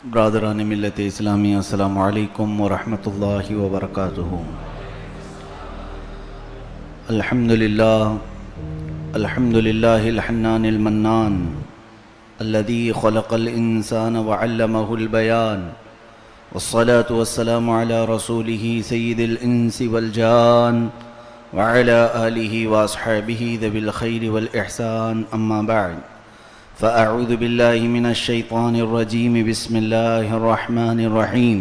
برادران ملت اسلامی، السلام علیکم ورحمۃ اللہ وبرکاتہ۔ الحمد للہ الحنان المنان الذي خلق الانسان وعلمه البيان، والصلاة والسلام على رسوله سيد الانس والجان وعلى آله واصحابه ذوي الخير والإحسان، اما بعد فأعوذ بالله من الشيطان الرجيم، بسم الله الرحمن الرحيم۔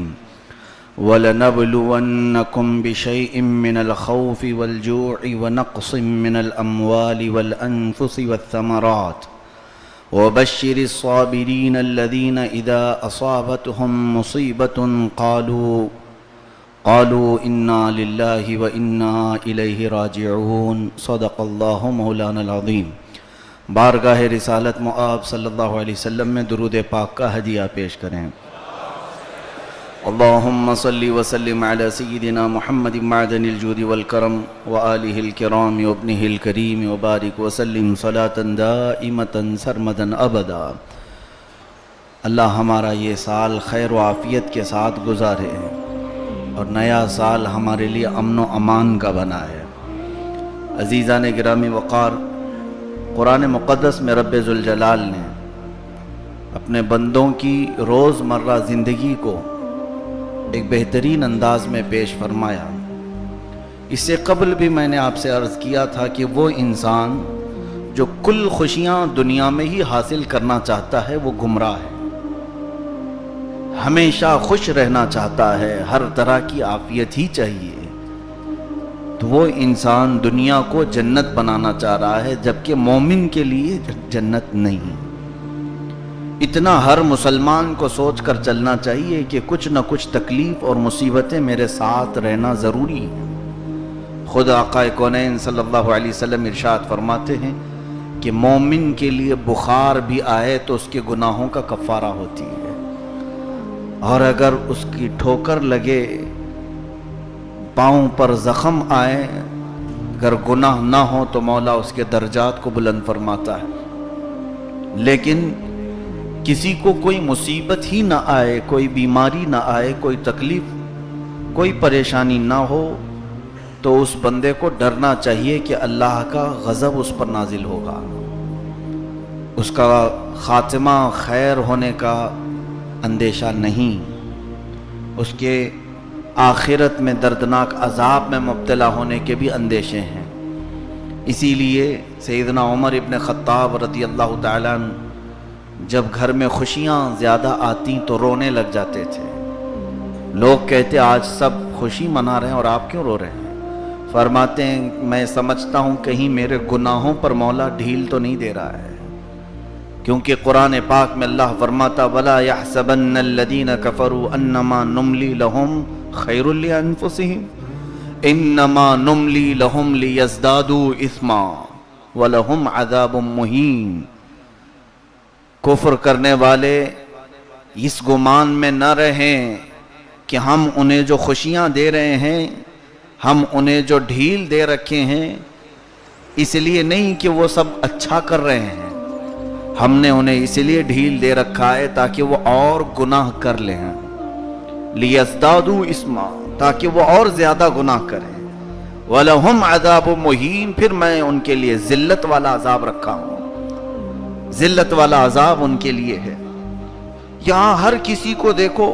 وَلَنَبْلُوَنَّكُمْ بِشَيْءٍ مِّنَ الْخَوْفِ وَالْجُوعِ وَنَقْصٍ مِّنَ الْأَمْوَالِ وَالْأَنفُسِ وَالثَّمَرَاتِ وَبَشِّرِ الصَّابِرِينَ الَّذِينَ إِذَا أَصَابَتْهُمْ مُصِيبَةٌ قالوا إِنَّا لِلَّهِ وَإِنَّا إِلَيْهِ راجعون۔ صدق اللہ مولانا العظیم۔ بارگاہ رسالت مآب صلی اللہ علیہ وسلم میں درود پاک کا ہدیہ پیش کریں۔ اللہم صلی وسلم علی سیدنا محمد معدن الجود والکرم وآلہ الکرام وابنہ الکریم وبارک وسلم صلاة دائمة سرمدا ابدا۔ اللہ ہمارا یہ سال خیر و عافیت کے ساتھ گزارے اور نیا سال ہمارے لیے امن و امان کا بنا ہے۔ عزیزان گرامی وقار، قرآن مقدس میں رب ذوالجلال نے اپنے بندوں کی روز مرہ زندگی کو ایک بہترین انداز میں پیش فرمایا۔ اس سے قبل بھی میں نے آپ سے عرض کیا تھا کہ وہ انسان جو کل خوشیاں دنیا میں ہی حاصل کرنا چاہتا ہے وہ گمراہ ہے، ہمیشہ خوش رہنا چاہتا ہے، ہر طرح کی عافیت ہی چاہیے، تو وہ انسان دنیا کو جنت بنانا چاہ رہا ہے، جبکہ مومن کے لیے جنت نہیں۔ اتنا ہر مسلمان کو سوچ کر چلنا چاہیے کہ کچھ نہ کچھ تکلیف اور مصیبتیں میرے ساتھ رہنا ضروری ہے۔ خود آقا کونین صلی اللہ علیہ وسلم ارشاد فرماتے ہیں کہ مومن کے لیے بخار بھی آئے تو اس کے گناہوں کا کفارہ ہوتی ہے، اور اگر اس کی ٹھوکر لگے، پاؤں پر زخم آئے، اگر گناہ نہ ہو تو مولا اس کے درجات کو بلند فرماتا ہے۔ لیکن کسی کو کوئی مصیبت ہی نہ آئے، کوئی بیماری نہ آئے، کوئی تکلیف، کوئی پریشانی نہ ہو، تو اس بندے کو ڈرنا چاہیے کہ اللہ کا غضب اس پر نازل ہوگا، اس کا خاتمہ خیر ہونے کا اندیشہ نہیں، اس کے آخرت میں دردناک عذاب میں مبتلا ہونے کے بھی اندیشے ہیں۔ اسی لیے سیدنا عمر ابن خطاب رضی اللہ تعالیٰ عنہ جب گھر میں خوشیاں زیادہ آتی تو رونے لگ جاتے تھے۔ لوگ کہتے آج سب خوشی منا رہے ہیں اور آپ کیوں رو رہے ہیں؟ فرماتے ہیں میں سمجھتا ہوں کہیں میرے گناہوں پر مولا ڈھیل تو نہیں دے رہا ہے، کیونکہ قرآن پاک میں اللہ فرماتا وَلَا يَحْسَبَنَّ الَّذِينَ كَفَرُوا أَنَّمَا نُمْلِي لَهُمْ خَيْرٌ لِأَنفُسِهِمْ إِنَّمَا نُمْلِي لَهُمْ لِيَزْدَادُوا إِثْمًا وَلَهُمْ عَذَابٌ مُهِينٌ۔ کفر کرنے والے اس گمان میں نہ رہیں کہ ہم انہیں جو خوشیاں دے رہے ہیں، ہم انہیں جو ڈھیل دے رکھے ہیں، اس لیے نہیں کہ وہ سب اچھا کر رہے ہیں، ہم نے انہیں اس لیے ڈھیل دے رکھا ہے تاکہ وہ اور گناہ کر لیں، لِيَزْدَادُوا إِثْمًا، تاکہ وہ اور زیادہ گناہ کریں، وَلَهُمْ عَذَابٌ مُهِينٌ، پھر میں ان کے لیے ذلت والا عذاب رکھا ہوں، ذلت والا عذاب ان کے لیے ہے۔ یہاں ہر کسی کو دیکھو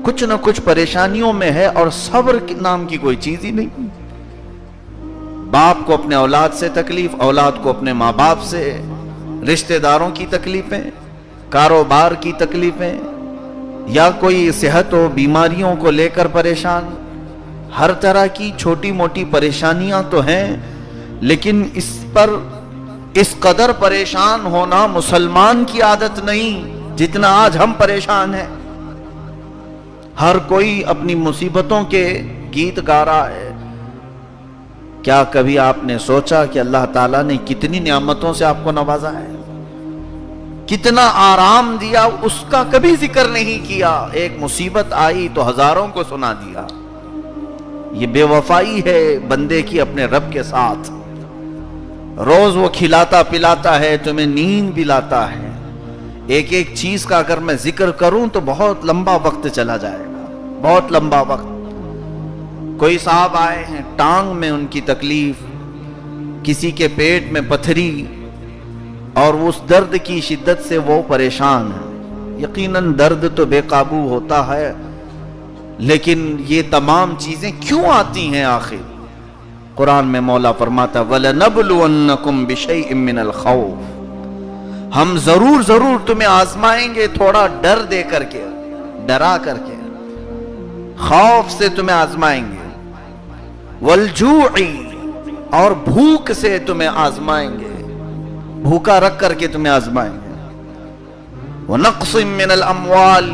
کچھ نہ کچھ پریشانیوں میں ہے، اور صبر نام کی کوئی چیز ہی نہیں۔ باپ کو اپنے اولاد سے تکلیف، اولاد کو اپنے ماں باپ سے، رشتہ داروں کی تکلیفیں، کاروبار کی تکلیفیں، یا کوئی صحت و بیماریوں کو لے کر پریشان، ہر طرح کی چھوٹی موٹی پریشانیاں تو ہیں، لیکن اس قدر پریشان ہونا مسلمان کی عادت نہیں جتنا آج ہم پریشان ہیں۔ ہر کوئی اپنی مصیبتوں کے گیت گا رہا ہے۔ کیا کبھی آپ نے سوچا کہ اللہ تعالیٰ نے کتنی نعمتوں سے آپ کو نوازا ہے، کتنا آرام دیا، اس کا کبھی ذکر نہیں کیا؟ ایک مصیبت آئی تو ہزاروں کو سنا دیا۔ یہ بے وفائی ہے بندے کی اپنے رب کے ساتھ۔ روز وہ کھلاتا پلاتا ہے، تمہیں نیند بھی لاتا ہے، ایک ایک چیز کا اگر میں ذکر کروں تو بہت لمبا وقت چلا جائے گا، بہت لمبا وقت۔ کوئی صاحب آئے ہیں ٹانگ میں ان کی تکلیف، کسی کے پیٹ میں پتھری، اور اس درد کی شدت سے وہ پریشان ہے۔ یقیناً درد تو بے قابو ہوتا ہے، لیکن یہ تمام چیزیں کیوں آتی ہیں آخر؟ قرآن میں مولا فرماتا وَلَنَبْلُوَنَّكُمْ بِشَيْءٍ مِّنَ الْخَوْفِ، ہم ضرور تمہیں آزمائیں گے، تھوڑا ڈر دے کر کے، ڈرا کر کے، خوف سے تمہیں آزمائیں گے، وَالْجُوعِ، اور بھوک سے تمہیں آزمائیں گے، بھوکا رکھ کر کے تمہیں آزمائیں گے، وَنَقْصٍ مِّنَ الْأَمْوَالِ،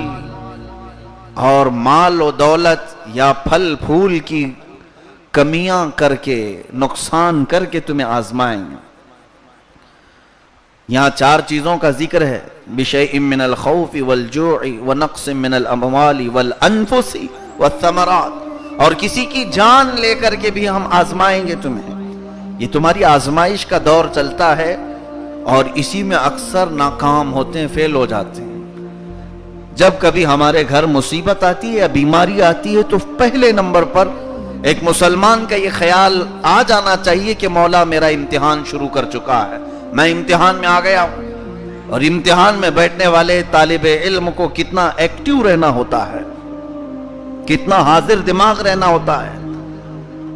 اور مال و دولت یا پھل پھول کی کمیاں کر کے، نقصان کر کے تمہیں آزمائیں گے۔ یہاں 4 چیزوں کا ذکر ہے، بِشَيْءٍ مِّنَ الْخَوْفِ وَالْجُوعِ وَنَقْصٍ مِّنَ الْأَمْوَالِ وَالْأَنفُسِ وَالثَّمَرَاتِ، اور کسی کی جان لے کر کے بھی ہم آزمائیں گے تمہیں۔ یہ تمہاری آزمائش کا دور چلتا ہے، اور اسی میں اکثر ناکام ہوتے ہیں، فیل ہو جاتے ہیں۔ جب کبھی ہمارے گھر مصیبت آتی ہے یا بیماری آتی ہے تو پہلے نمبر پر ایک مسلمان کا یہ خیال آ جانا چاہیے کہ مولا میرا امتحان شروع کر چکا ہے، میں امتحان میں آ گیا ہوں۔ اور امتحان میں بیٹھنے والے طالب علم کو کتنا ایکٹیو رہنا ہوتا ہے، کتنا حاضر دماغ رہنا ہوتا ہے۔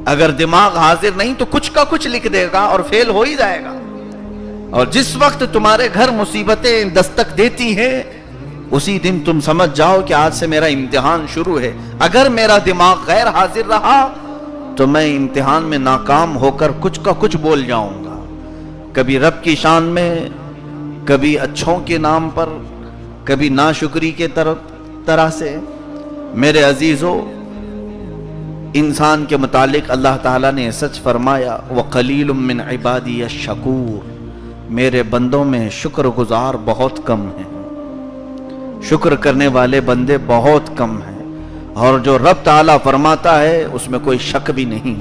اگر دماغ حاضر نہیں تو کچھ کا کچھ لکھ دے گا اور فیل ہو ہی جائے گا۔ اور جس وقت تمہارے گھر مصیبتیں دستک دیتی ہیں، اسی دن تم سمجھ جاؤ کہ آج سے میرا امتحان شروع ہے۔ اگر میرا دماغ غیر حاضر رہا تو میں امتحان میں ناکام ہو کر کچھ کا کچھ بول جاؤں گا، کبھی رب کی شان میں، کبھی اچھوں کے نام پر، کبھی ناشکری کے طرح سے۔ میرے عزیزو، انسان کے متعلق اللہ تعالیٰ نے سچ فرمایا وَقَلِيلٌ مِّنْ عِبَادِيَ الشَّكُورُ، میرے بندوں میں شکر گزار بہت کم ہیں، شکر کرنے والے بندے بہت کم ہیں۔ اور جو رب تعالیٰ فرماتا ہے اس میں کوئی شک بھی نہیں۔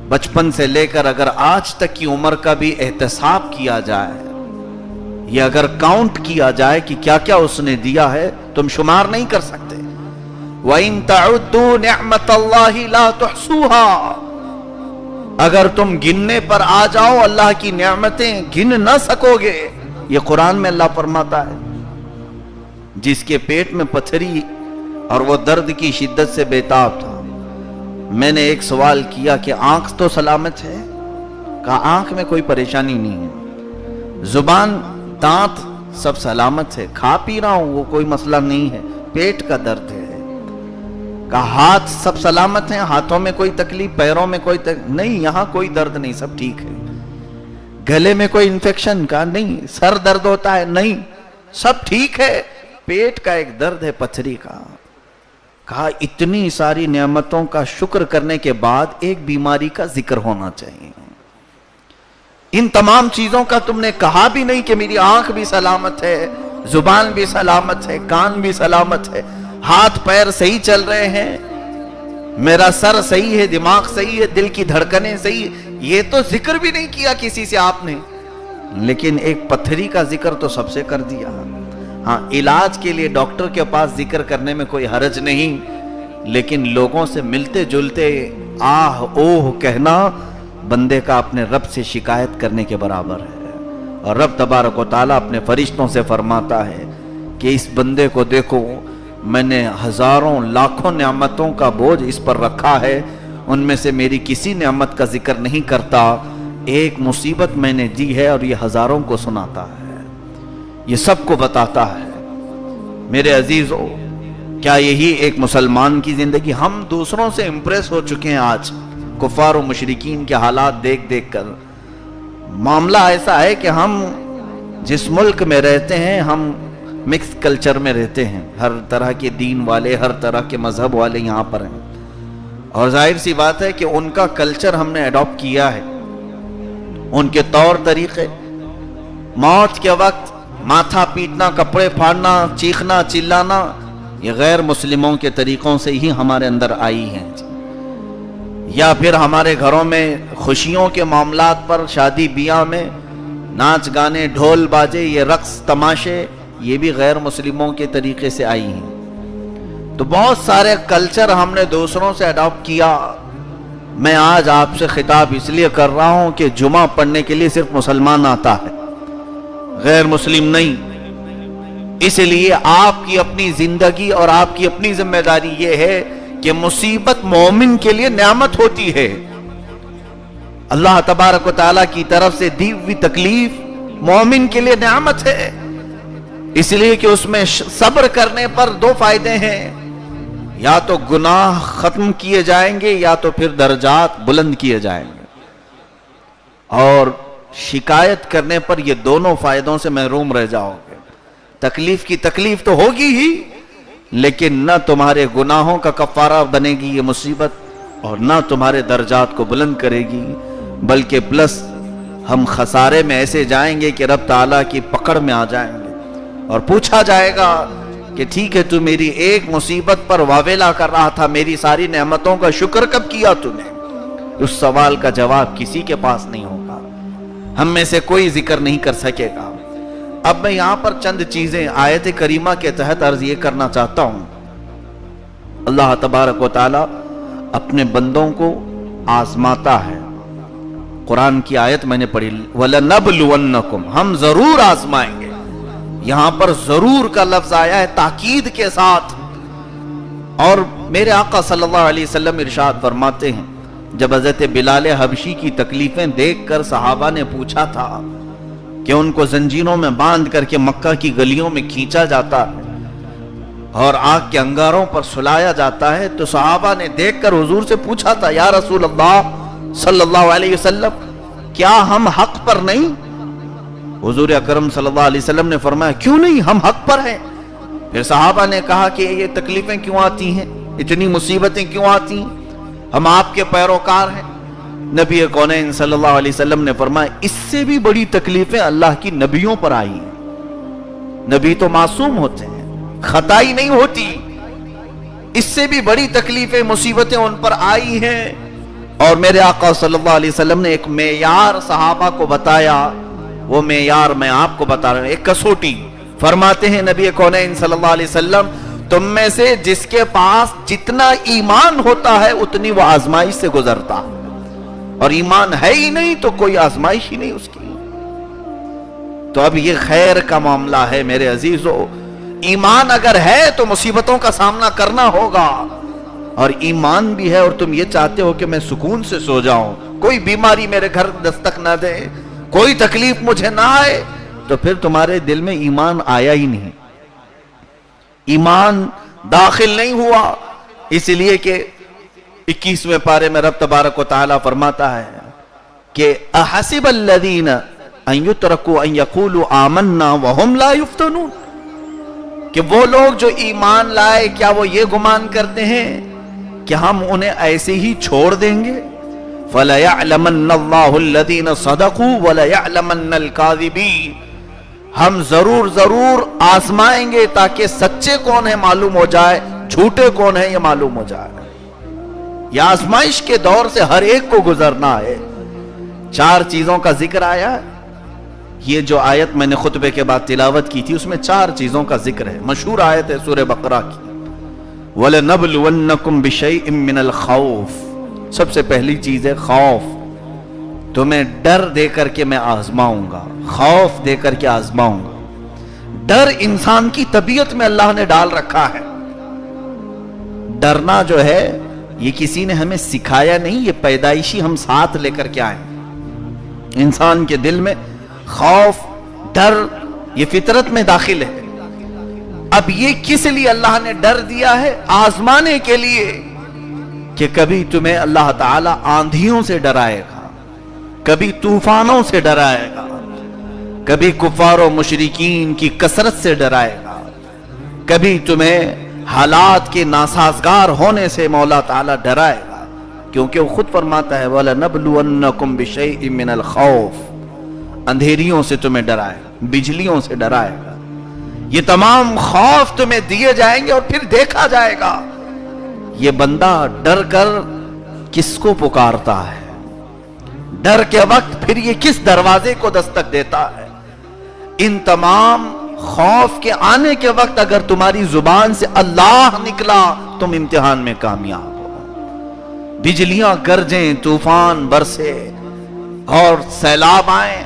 بچپن سے لے کر اگر آج تک کی عمر کا بھی احتساب کیا جائے، یا اگر کاؤنٹ کیا جائے کہ کیا کیا اس نے دیا ہے، تم شمار نہیں کر سکتے۔ وَإِن تَعُدُّوا نِعْمَةَ اللَّهِ لَا تُحْصُوهَا، اگر تم گننے پر آ جاؤ اللہ کی نعمتیں گن نہ سکو گے۔ یہ قرآن میں اللہ فرماتا ہے۔ جس کے پیٹ میں پتھری اور وہ درد کی شدت سے بےتاب تھا، میں نے ایک سوال کیا کہ آنکھ تو سلامت ہے؟ کہا آنکھ میں کوئی پریشانی نہیں ہے، زبان، دانت سب سلامت ہے، کھا پی رہا ہوں، وہ کوئی مسئلہ نہیں ہے، پیٹ کا درد ہے۔ کہا ہاتھ سب سلامت ہیں، ہاتھوں میں کوئی تکلیف، پیروں میں کوئی تکلیف نہیں، یہاں کوئی درد نہیں، سب ٹھیک ہے۔ گلے میں کوئی انفیکشن؟ کہا نہیں۔ سر درد ہوتا ہے؟ نہیں، سب ٹھیک ہے، پیٹ کا ایک درد ہے، پتھری کا۔ کہا اتنی ساری نعمتوں کا شکر کرنے کے بعد ایک بیماری کا ذکر ہونا چاہیے۔ ان تمام چیزوں کا تم نے کہا بھی نہیں کہ میری آنکھ بھی سلامت ہے، زبان بھی سلامت ہے، کان بھی سلامت ہے، ہاتھ پیر صحیح چل رہے ہیں، میرا سر صحیح ہے، دماغ صحیح ہے، دل کی دھڑکنیں صحیح ہے۔ یہ تو ذکر بھی نہیں کیا کسی سے آپ نے، لیکن ایک پتھری کا ذکر تو سب سے کر دیا۔ ہاں، علاج کے لیے ڈاکٹر کے پاس ذکر کرنے میں کوئی حرج نہیں، لیکن لوگوں سے ملتے جلتے آہ اوہ کہنا بندے کا اپنے رب سے شکایت کرنے کے برابر ہے۔ اور رب تبارک و تعالیٰ اپنے فرشتوں سے فرماتا ہے کہ اس بندے کو دیکھو، میں نے ہزاروں لاکھوں نعمتوں کا بوجھ اس پر رکھا ہے، ان میں سے میری کسی نعمت کا ذکر نہیں کرتا، ایک مصیبت میں نے دی ہے اور یہ ہزاروں کو سناتا ہے، یہ سب کو بتاتا ہے۔ میرے عزیزو، کیا یہی ایک مسلمان کی زندگی؟ ہم دوسروں سے امپریس ہو چکے ہیں آج کفار و مشرکین کے حالات دیکھ دیکھ کر۔ معاملہ ایسا ہے کہ ہم جس ملک میں رہتے ہیں، ہم مکس کلچر میں رہتے ہیں، ہر طرح کے دین والے، ہر طرح کے مذہب والے یہاں پر ہیں، اور ظاہر سی بات ہے کہ ان کا کلچر ہم نے ایڈاپٹ کیا ہے، ان کے طور طریقے، موت کے وقت ماتھا پیٹنا، کپڑے پھاڑنا، چیخنا چلانا، یہ غیر مسلموں کے طریقوں سے ہی ہمارے اندر آئی ہیں۔ یا پھر ہمارے گھروں میں خوشیوں کے معاملات پر، شادی بیاہ میں ناچ گانے، ڈھول باجے، یہ رقص تماشے، یہ بھی غیر مسلموں کے طریقے سے آئی ہیں. تو بہت سارے کلچر ہم نے دوسروں سے اڈاپٹ کیا. میں آج آپ سے خطاب اس لیے کر رہا ہوں کہ جمعہ پڑھنے کے لیے صرف مسلمان آتا ہے، غیر مسلم نہیں. اس لیے آپ کی اپنی زندگی اور آپ کی اپنی ذمہ داری یہ ہے کہ مصیبت مومن کے لیے نعمت ہوتی ہے. اللہ تبارک و تعالیٰ کی طرف سے دی ہوئی تکلیف مومن کے لیے نعمت ہے، اس لیے کہ اس میں صبر کرنے پر دو فائدے ہیں، یا تو گناہ ختم کیے جائیں گے یا تو پھر درجات بلند کیے جائیں گے. اور شکایت کرنے پر یہ دونوں فائدوں سے محروم رہ جاؤ گے. تکلیف کی تکلیف تو ہوگی ہی، لیکن نہ تمہارے گناہوں کا کفارہ بنے گی یہ مصیبت، اور نہ تمہارے درجات کو بلند کرے گی، بلکہ پلس ہم خسارے میں ایسے جائیں گے کہ رب تعالیٰ کی پکڑ میں آ جائیں گے. اور پوچھا جائے گا کہ ٹھیک ہے تو میری ایک مصیبت پر واویلا کر رہا تھا، میری ساری نعمتوں کا شکر کب کیا تو نے؟ اس سوال کا جواب کسی کے پاس نہیں ہوگا، ہم میں سے کوئی ذکر نہیں کر سکے گا. اب میں یہاں پر چند چیزیں آیت کریمہ کے تحت عرض یہ کرنا چاہتا ہوں. اللہ تبارک و تعالی اپنے بندوں کو آزماتا ہے. قرآن کی آیت میں نے پڑھی، وَلَنَبْلُوَنَّكُمْ، ہم ضرور آزمائیں گے. یہاں پر ضرور کا لفظ آیا ہے تاکید کے ساتھ. اور میرے آقا صلی اللہ علیہ وسلم ارشاد فرماتے ہیں، جب حضرت بلال حبشی کی تکلیفیں دیکھ کر صحابہ نے پوچھا تھا کہ ان کو زنجیروں میں باندھ کر کے مکہ کی گلیوں میں کھینچا جاتا ہے اور آگ کے انگاروں پر سلایا جاتا ہے، تو صحابہ نے دیکھ کر حضور سے پوچھا تھا، یا رسول اللہ صلی اللہ علیہ وسلم کیا ہم حق پر نہیں؟ حضور اکرم صلی اللہ علیہ وسلم نے فرمایا، کیوں نہیں، ہم حق پر ہیں. پھر صحابہ نے کہا کہ یہ تکلیفیں کیوں آتی ہیں، اتنی مصیبتیں کیوں آتی ہیں، ہم آپ کے پیروکار ہیں. نبی کونین صلی اللہ علیہ وسلم نے فرمایا، اس سے بھی بڑی تکلیفیں اللہ کی نبیوں پر آئی ہیں. نبی تو معصوم ہوتے ہیں، خطائی نہیں ہوتی. اس سے بھی بڑی تکلیفیں مصیبتیں ان پر آئی ہیں. اور میرے آقا صلی اللہ علیہ وسلم نے ایک معیار صحابہ کو بتایا، وہ معیار میں آپ کو بتا رہا ہوں، ایک کسوٹی. فرماتے ہیں نبی کونین صلی اللہ علیہ وسلم، تم میں سے جس کے پاس جتنا ایمان ہوتا ہے اتنی وہ آزمائش سے گزرتا، اور ایمان ہے ہی نہیں تو کوئی آزمائش ہی نہیں اس کی. تو اب یہ خیر کا معاملہ ہے میرے عزیزو. ایمان اگر ہے تو مصیبتوں کا سامنا کرنا ہوگا، اور ایمان بھی ہے اور تم یہ چاہتے ہو کہ میں سکون سے سو جاؤں، کوئی بیماری میرے گھر دستک نہ دے، کوئی تکلیف مجھے نہ آئے، تو پھر تمہارے دل میں ایمان آیا ہی نہیں، ایمان داخل نہیں ہوا. اس لیے کہ 21ویں پارے میں رب تبارک و تعالی فرماتا ہے کہ احسب الذین ان یترکوا ان یقولوا آمنا وهم لا یفتنون، کہ وہ لوگ جو ایمان لائے کیا وہ یہ گمان کرتے ہیں کہ ہم انہیں ایسے ہی چھوڑ دیں گے؟ فَلَيَعْلَمَنَّ اللَّهُ الَّذِينَ صَدَقُوا وَلَيَعْلَمَنَّ الْكَاذِبِينَ، ہم ضرور آزمائیں گے تاکہ سچے کون ہیں معلوم ہو جائے، جھوٹے کون ہیں یہ معلوم ہو جائے. یہ آزمائش کے دور سے ہر ایک کو گزرنا ہے. 4 چیزوں کا ذکر آیا. یہ جو آیت میں نے خطبے کے بعد تلاوت کی تھی اس میں 4 چیزوں کا ذکر ہے. مشہور آیت ہے سورہ بقرہ کی، وَلَنَبْلُوَنَّكُمْ بِشَيْءٍ مِّنَ الْخَوْفِ، سب سے پہلی چیز ہے خوف. تمہیں ڈر دے کر کے میں آزماؤں گا، خوف دے کر کے آزماؤں گا. ڈر انسان کی طبیعت میں اللہ نے ڈال رکھا ہے. ڈرنا جو ہے یہ کسی نے ہمیں سکھایا نہیں، یہ پیدائشی ہم ساتھ لے کر کے آئے. انسان کے دل میں خوف، ڈر یہ فطرت میں داخل ہے. اب یہ کس لیے اللہ نے ڈر دیا ہے؟ آزمانے کے لیے کہ کبھی تمہیں اللہ تعالی آندھیوں سے ڈرائے گا، کبھی طوفانوں سے ڈرائے گا، کبھی کفار و مشرکین کی کثرت سے ڈرائے گا، کبھی تمہیں حالات کے ناسازگار ہونے سے مولا تعالی ڈرائے گا. کیونکہ وہ خود فرماتا ہے وَلَنَبْلُوَنَّكُمْ بِشَيْءٍ مِّنَ الْخَوْفِ، اندھیریوں سے تمہیں ڈرائے گا، بجلیوں سے ڈرائے گا. یہ تمام خوف تمہیں دیے جائیں گے اور پھر دیکھا جائے گا یہ بندہ ڈر کر کس کو پکارتا ہے، ڈر کے وقت پھر یہ کس دروازے کو دستک دیتا ہے. ان تمام خوف کے آنے کے وقت اگر تمہاری زبان سے اللہ نکلا تم امتحان میں کامیاب ہو. بجلیاں گرجیں، طوفان برسے اور سیلاب آئیں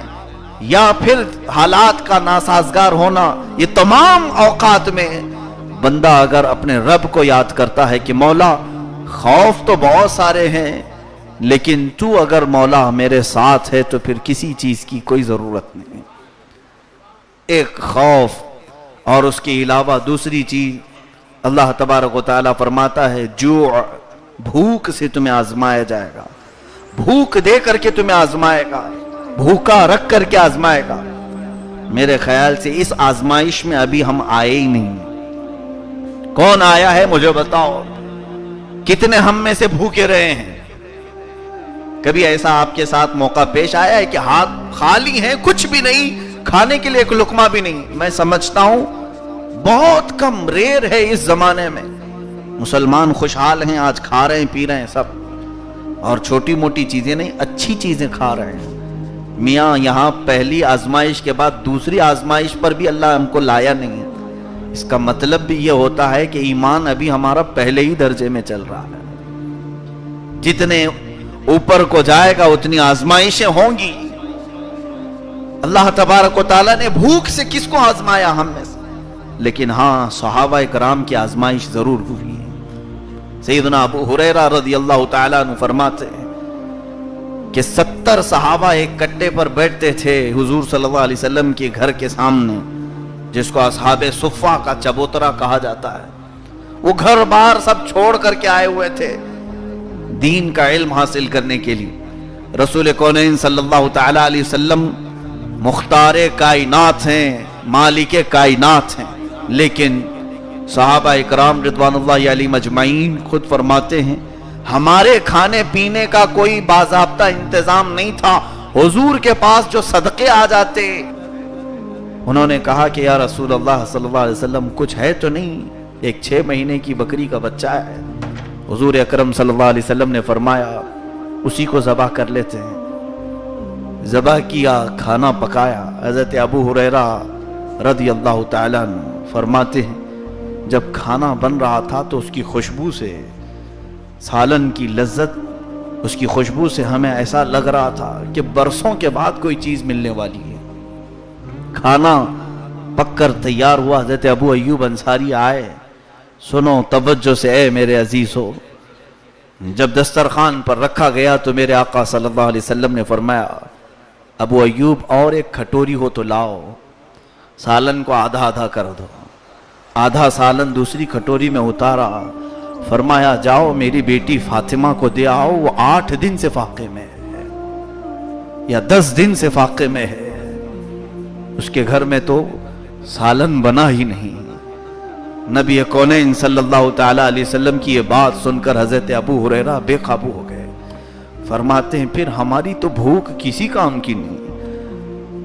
یا پھر حالات کا ناسازگار ہونا، یہ تمام اوقات میں بندہ اگر اپنے رب کو یاد کرتا ہے کہ مولا خوف تو بہت سارے ہیں لیکن تو اگر مولا میرے ساتھ ہے تو پھر کسی چیز کی کوئی ضرورت نہیں. ایک خوف اور اس کے علاوہ دوسری چیز اللہ تبارک و تعالیٰ فرماتا ہے جوع، بھوک سے تمہیں آزمایا جائے گا، بھوک دے کر کے تمہیں آزمائے گا، بھوکا رکھ کر کے آزمائے گا. میرے خیال سے اس آزمائش میں ابھی ہم آئے ہی نہیں. کون آیا ہے مجھے بتاؤ؟ کتنے ہم میں سے بھوکے رہے ہیں؟ کبھی ایسا آپ کے ساتھ موقع پیش آیا ہے کہ ہاتھ خالی ہیں، کچھ بھی نہیں، کھانے کے لیے ایک لقمہ بھی نہیں؟ میں سمجھتا ہوں بہت کم، ریئر ہے اس زمانے میں. مسلمان خوشحال ہیں، آج کھا رہے ہیں، پی رہے ہیں سب، اور چھوٹی موٹی چیزیں نہیں، اچھی چیزیں کھا رہے ہیں. میاں یہاں پہلی آزمائش کے بعد دوسری آزمائش پر بھی اللہ ہم کو لایا نہیں ہے. اس کا مطلب بھی یہ ہوتا ہے کہ ایمان ابھی ہمارا پہلے ہی درجے میں چل رہا ہے. جتنے اوپر کو جائے گا اتنی آزمائشیں ہوں گی. اللہ تبارک و تعالیٰ نے بھوک سے کس کو آزمایا ہم میں سے؟ لیکن ہاں صحابہ کرام کی آزمائش ضرور ہوئی ہے. سیدنا ابو ہریرہ رضی اللہ تعالیٰ عنہ فرماتے ہیں کہ 70 صحابہ ایک کٹے پر بیٹھتے تھے حضور صلی اللہ علیہ وسلم کے گھر کے سامنے، جس کو اصحاب صفہ کا چبوترا کہا جاتا ہے. وہ گھر بار سب چھوڑ کر کے آئے ہوئے تھے دین کا علم حاصل کرنے کے لیے. رسول کونین صلی اللہ تعالیٰ علیہ وسلم مختار کائنات ہیں، مالک کائنات ہیں، لیکن صحابہ اکرام رضوان اللہ علیہم اجمعین خود فرماتے ہیں ہمارے کھانے پینے کا کوئی باضابطہ انتظام نہیں تھا. حضور کے پاس جو صدقے آ جاتے، انہوں نے کہا کہ یا رسول اللہ صلی اللہ علیہ وسلم کچھ ہے تو نہیں؟ ایک 6 مہینے کی بکری کا بچہ ہے. حضور اکرم صلی اللہ علیہ وسلم نے فرمایا اسی کو ذبح کر لیتے ہیں. ذبح کیا، کھانا پکایا. حضرت ابو ہریرہ رضی اللہ تعالیٰ عنہ فرماتے ہیں جب کھانا بن رہا تھا تو اس کی خوشبو سے، سالن کی لذت، اس کی خوشبو سے ہمیں ایسا لگ رہا تھا کہ برسوں کے بعد کوئی چیز ملنے والی ہے. کھانا پک کر تیار ہوا. حضرت ابو ایوب انصاری آئے، سنو توجہ سے اے میرے عزیزو. جب دسترخوان پر رکھا گیا تو میرے آقا صلی اللہ علیہ وسلم نے فرمایا ابو ایوب اور ایک کھٹوری ہو تو لاؤ، سالن کو آدھا آدھا کر دو. آدھا سالن دوسری کھٹوری میں اتارا. فرمایا جاؤ میری بیٹی فاطمہ کو دے آؤ، وہ 8 دن سے فاقے میں ہے یا 10 دن سے فاقے میں ہے، اس کے گھر میں تو سالن بنا ہی نہیں. نبی کونین صلی اللہ تعالیٰ علیہ وسلم کی یہ بات سن کر حضرت ابو ہریرہ بے قابو ہو گئے. فرماتے ہیں پھر ہماری تو بھوک کسی کام کی نہیں.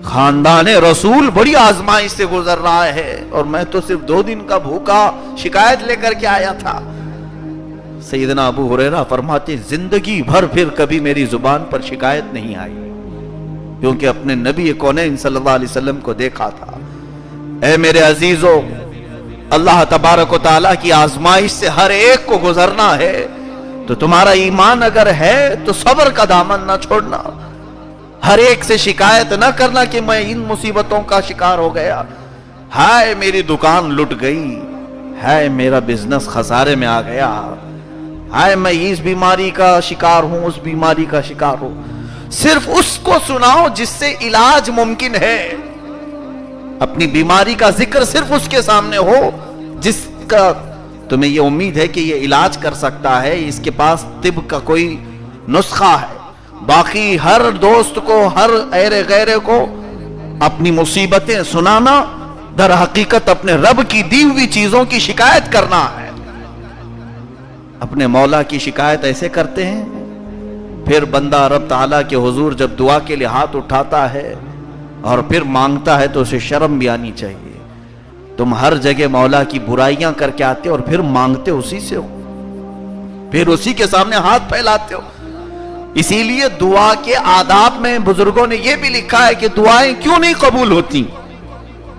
خاندان رسول بڑی آزمائش سے گزر رہا ہے اور میں تو صرف 2 دن کا بھوکا شکایت لے کر کے آیا تھا. سیدنا ابو ہریرہ فرماتے زندگی بھر پھر کبھی میری زبان پر شکایت نہیں آئی، کیونکہ اپنے نبی کونین صلی اللہ علیہ وسلم کو دیکھا تھا. اے میرے عزیزو، اللہ تبارک و تعالیٰ کی آزمائش سے ہر ایک کو گزرنا ہے تو تمہارا ایمان اگر ہے تو صبر کا دامن نہ چھوڑنا. ہر ایک سے شکایت نہ کرنا کہ میں ان مصیبتوں کا شکار ہو گیا، ہائے میری دکان لٹ گئی، ہائے میرا بزنس خسارے میں آ گیا، ہائے میں اس بیماری کا شکار ہوں، اس بیماری کا شکار ہوں. صرف اس کو سناؤ جس سے علاج ممکن ہے. اپنی بیماری کا ذکر صرف اس کے سامنے ہو جس کا تمہیں یہ امید ہے کہ یہ علاج کر سکتا ہے، اس کے پاس طب کا کوئی نسخہ ہے. باقی ہر دوست کو، ہر ایرے غیرے کو اپنی مصیبتیں سنانا در حقیقت اپنے رب کی دی ہوئی چیزوں کی شکایت کرنا ہے. اپنے مولا کی شکایت ایسے کرتے ہیں. پھر بندہ رب تعالیٰ کے حضور جب دعا کے لیے ہاتھ اٹھاتا ہے اور پھر مانگتا ہے تو اسے شرم بھی آنی چاہیے. تم ہر جگہ مولا کی برائیاں کر کے آتے اور پھر مانگتے اسی سے ہو، پھر اسی کے سامنے ہاتھ پھیلاتے ہو. اسی لیے دعا کے آداب میں بزرگوں نے یہ بھی لکھا ہے کہ دعائیں کیوں نہیں قبول ہوتی.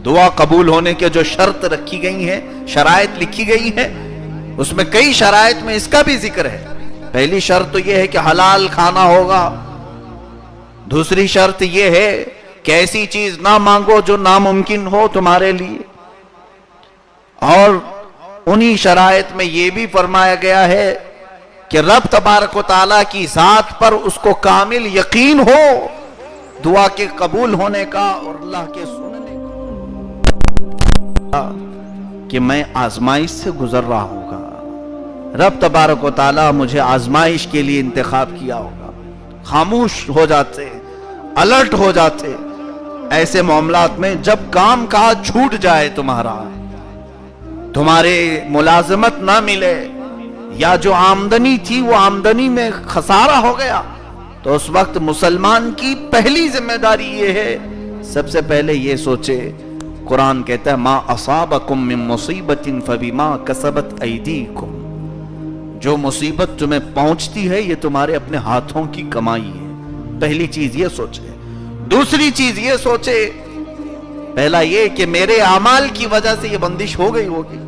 دعا قبول ہونے کے جو شرط رکھی گئی ہیں، شرائط لکھی گئی ہیں، اس میں کئی شرائط میں اس کا بھی ذکر ہے۔ پہلی شرط تو یہ ہے کہ حلال کھانا ہوگا، دوسری شرط یہ ہے کہ ایسی چیز نہ مانگو جو ناممکن ہو تمہارے لیے، اور انہی شرائط میں یہ بھی فرمایا گیا ہے کہ رب تبارک و تعالیٰ کی ذات پر اس کو کامل یقین ہو دعا کے قبول ہونے کا اور اللہ کے سننے کا، کہ میں آزمائش سے گزر رہا ہوں گا، رب تبارک و تعالیٰ مجھے آزمائش کے لیے انتخاب کیا ہوگا۔ خاموش ہو جاتے، الرٹ ہو جاتے ایسے معاملات میں جب کام کاج چھوٹ جائے، تمہارے ملازمت نہ ملے، یا جو آمدنی تھی وہ آمدنی میں خسارہ ہو گیا، تو اس وقت مسلمان کی پہلی ذمہ داری یہ ہے، سب سے پہلے یہ سوچے، قرآن کہتا ہے ما اصابکم من مصیبت فبما کسبت ایدیکم، جو مصیبت تمہیں پہنچتی ہے یہ تمہارے اپنے ہاتھوں کی کمائی ہے۔ پہلی چیز یہ سوچے۔ دوسری چیز یہ سوچے، پہلا یہ کہ میرے اعمال کی وجہ سے یہ بندش ہو گئی ہوگی،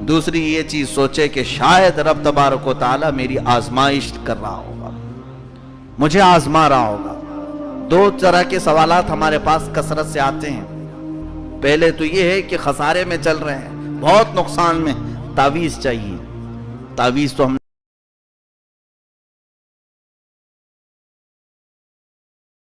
دوسری یہ چیز سوچے کہ شاید رب تبارک و تعالیٰ میری آزمائش کر رہا ہوگا، مجھے آزما رہا ہوگا۔ دو طرح کے سوالات ہمارے پاس کثرت سے آتے ہیں۔ پہلے تو یہ ہے کہ خسارے میں چل رہے ہیں، بہت نقصان میں، تعویذ چاہیے۔ تعویذ تو ہم